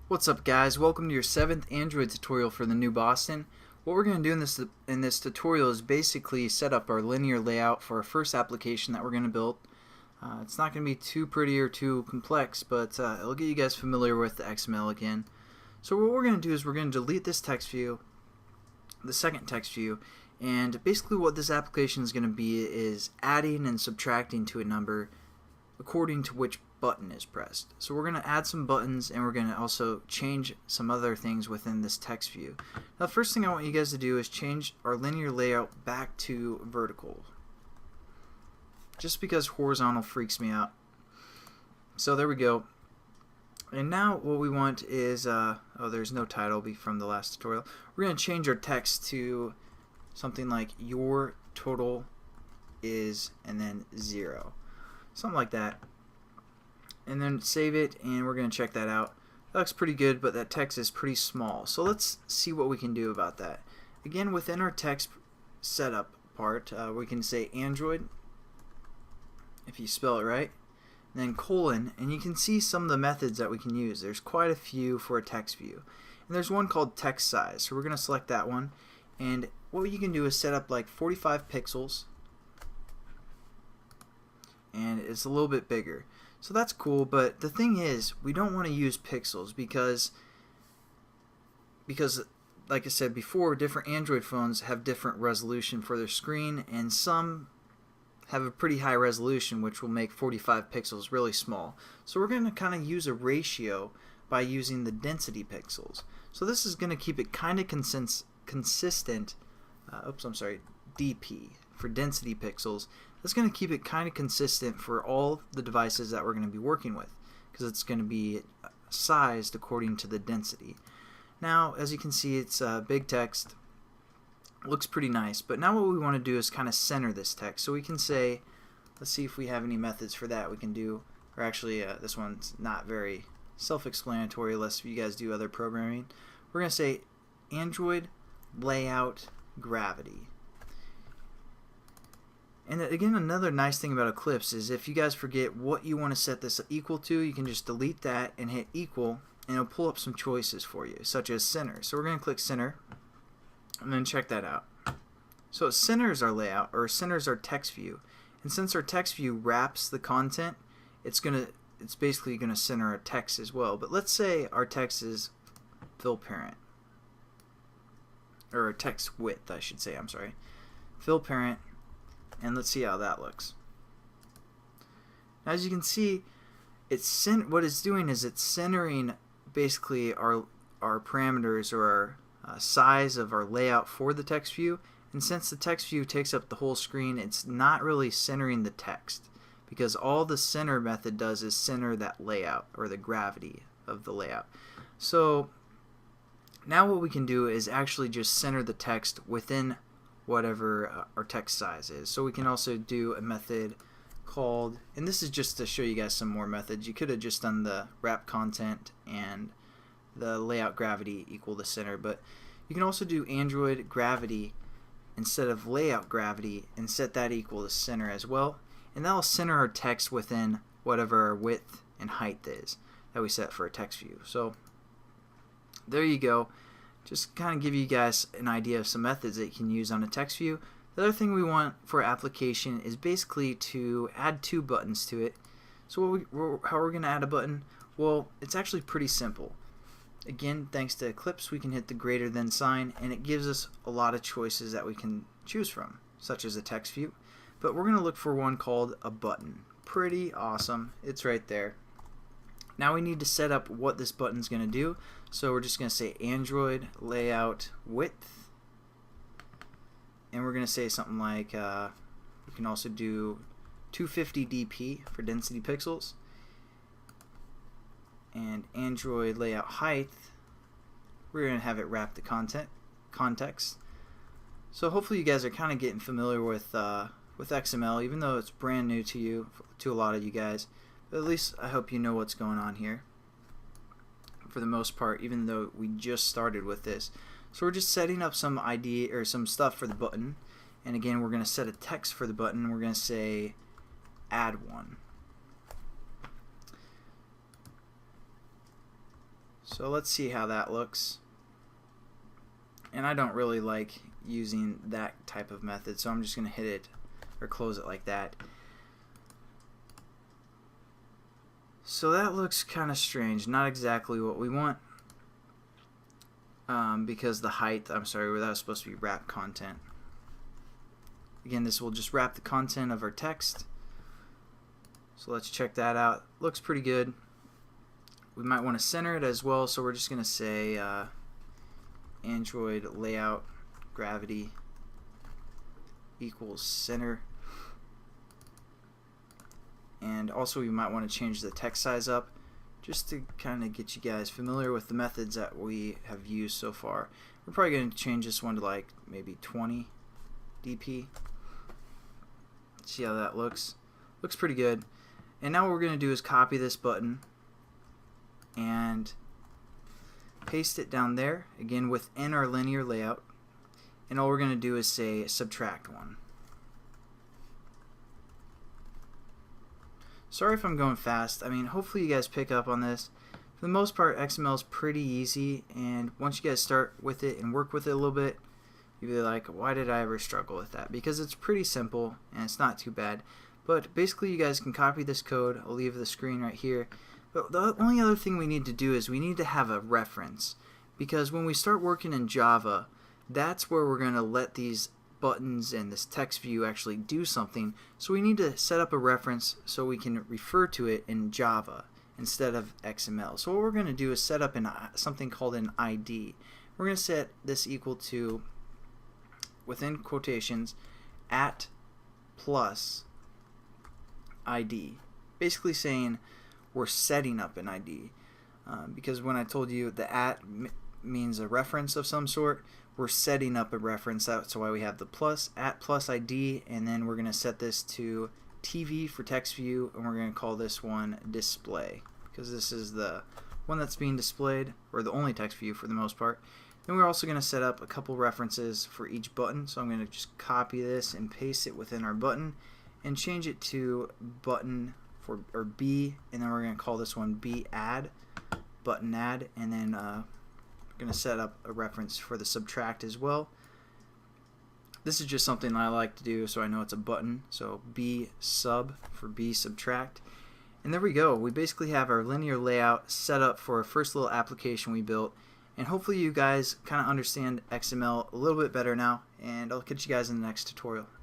What's up, guys? Welcome to your 7th Android tutorial for the new Boston. What we're going to do in this tutorial is basically set up our linear layout for our first application that we're going to build. It's not going to be too pretty or too complex, but it'll get you guys familiar with the XML again. So what we're going to do is we're going to delete this text view, the second text view, and basically what this application is going to be is adding and subtracting to a number according to which button is pressed. So we're going to add some buttons, and we're going to also change some other things within this text view. Now the first thing I want you guys to do is change our linear layout back to vertical, just because horizontal freaks me out. So there we go. And now what we want is oh, there's no title from the last tutorial. We're going to change our text to something like your total is and then 0, something like that, and then save it, and we're going to check that out. That looks pretty good, but that text is pretty small, so let's see what we can do about that. Again, within our text setup part, we can say Android, if you spell it right, and then colon, and you can see some of the methods that we can use. There's quite a few for a text view, and there's one called text size, so we're going to select that one, and what you can do is set up like 45 pixels, and it's a little bit bigger. So that's cool, but the thing is, we don't want to use pixels because like I said before, different Android phones have different resolution for their screen, and some have a pretty high resolution, which will make 45 pixels really small. So we're going to kind of use a ratio by using the density pixels. So this is going to keep it kind of consistent. DP for density pixels. That's going to keep it kind of consistent for all the devices that we're going to be working with, because it's going to be sized according to the density. Now, as you can see, it's big text. Looks pretty nice, but now what we want to do is kind of center this text. So we can say, let's see if we have any methods for that we can do, or actually this one's not very self-explanatory unless you guys do other programming. We're going to say Android layout gravity. And again, another nice thing about Eclipse is if you guys forget what you want to set this equal to, you can just delete that and hit equal, and it'll pull up some choices for you, such as center. So we're going to click center, and then check that out. So it centers our layout, or centers our text view. And since our text view wraps the content, it's basically going to center our text as well. But let's say our text is fill parent, or text width, I should say. I'm sorry, fill parent. And let's see how that looks. Now, as you can see, what it's doing is it's centering basically our parameters, or our size of our layout for the text view. And since the text view takes up the whole screen, it's not really centering the text, because all the center method does is center that layout, or the gravity of the layout. So now what we can do is actually just center the text within whatever our text size is. So we can also do a method called, and this is just to show you guys some more methods. You could have just done the wrap content and the layout gravity equal the center, but you can also do Android gravity instead of layout gravity and set that equal to center as well, and that'll center our text within whatever our width and height is that we set for a text view. So there you go. Just kind of give you guys an idea of some methods that you can use on a text view. The other thing we want for our application is basically to add 2 buttons to it. So how we're going to add a button? Well, it's actually pretty simple. Again, thanks to Eclipse, we can hit the greater than sign, and it gives us a lot of choices that we can choose from, such as a text view. But we're going to look for one called a button. Pretty awesome. It's right there. Now we need to set up what this button is going to do. So we're just going to say Android layout width, and we're going to say something like we can also do 250 dp for density pixels, and Android layout height, we're going to have it wrap the context. So hopefully you guys are kind of getting familiar with XML, even though it's brand new to you, to a lot of you guys. But at least I hope you know what's going on here for the most part, even though we just started with this. So we're just setting up some ID or some stuff for the button, and again we're going to set a text for the button. We're going to say add one. So let's see how that looks. And I don't really like using that type of method, so I'm just going to hit it or close it like that. So that looks kind of strange, not exactly what we want, because the height, I'm sorry, that was supposed to be wrap content. Again, this will just wrap the content of our text. So let's check that out. Looks pretty good. We might want to center it as well, so we're just going to say Android layout gravity equals center. And also we might want to change the text size up just to kind of get you guys familiar with the methods that we have used so far. We're probably going to change this one to like maybe 20 dp. See how that looks. Looks pretty good. And now what we're going to do is copy this button and paste it down there, again within our linear layout. And all we're going to do is say subtract 1. Sorry if I'm going fast. I mean, hopefully you guys pick up on this. For the most part, XML is pretty easy, and once you guys start with it and work with it a little bit, you'll be like, why did I ever struggle with that? Because it's pretty simple and it's not too bad. But basically you guys can copy this code. I'll leave the screen right here. But the only other thing we need to do is we need to have a reference, because when we start working in Java, that's where we're going to let these buttons and this text view actually do something. So we need to set up a reference so we can refer to it in Java instead of XML. So what we're going to do is set up something called an ID. We're going to set this equal to, within quotations, @ plus ID, basically saying we're setting up an ID, because when I told you the @ means a reference of some sort, we're setting up a reference. That's why we have the plus, @ plus ID, and then we're going to set this to TV for text view, and we're going to call this one display, because this is the one that's being displayed, or the only text view for the most part. Then we're also going to set up a couple references for each button, so I'm going to just copy this and paste it within our button and change it to button or B, and then we're going to call this one B add, button add, and then going to set up a reference for the subtract as well. This is just something I like to do so I know it's a button, so B sub for B subtract. And there we go. We basically have our linear layout set up for our first little application we built, and hopefully you guys kind of understand XML a little bit better now, and I'll catch you guys in the next tutorial.